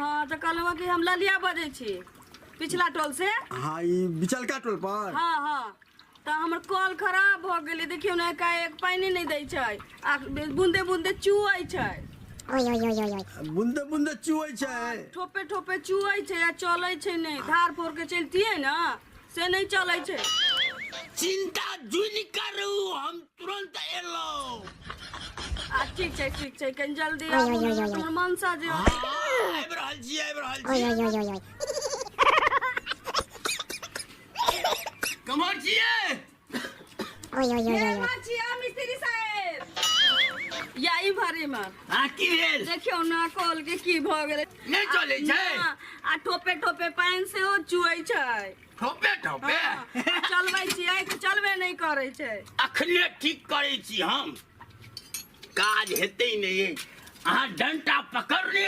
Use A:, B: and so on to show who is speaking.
A: हाँ तो कहलहुँ कि हम ललिया बजै छी पिछला टोल से।
B: हाँ ई बिचलका टोल पर।
A: हाँ हाँ तो हमर कल खराब हो गेलै, देखियौ ने एकाएक पानी नहीं दै छै आ बूंदे बूंदे चुअै छै।
B: बूंदे बूंदे चुअै छै।
A: ठोपे ठोपे चुअै छै आ चलै छै नहीं। धार फोड़ के चलतियै ना से नहीं चलै छै।
C: चिंता जुनि करू, हम तुरंत एलौ।
A: ठीक छै कनि जल्दी आबू, हमर मनसा जे
C: आबि रहल छी। कमर छियै
A: मिस्त्री साहेब यही भरी में
C: की भेल?
A: देखियो ना कल के की भ गेलै,
C: नहीं चलै छै
A: आ ठोपे ठोपे पानी से ओ चुअै छै।
C: ठोपे ठोपे
A: चलबै छियै कि चलबे नहीं करै छै।
C: अखने ठीक करै छी हम, काज हेतै नहीं। अहाँ डंटा पकड़ने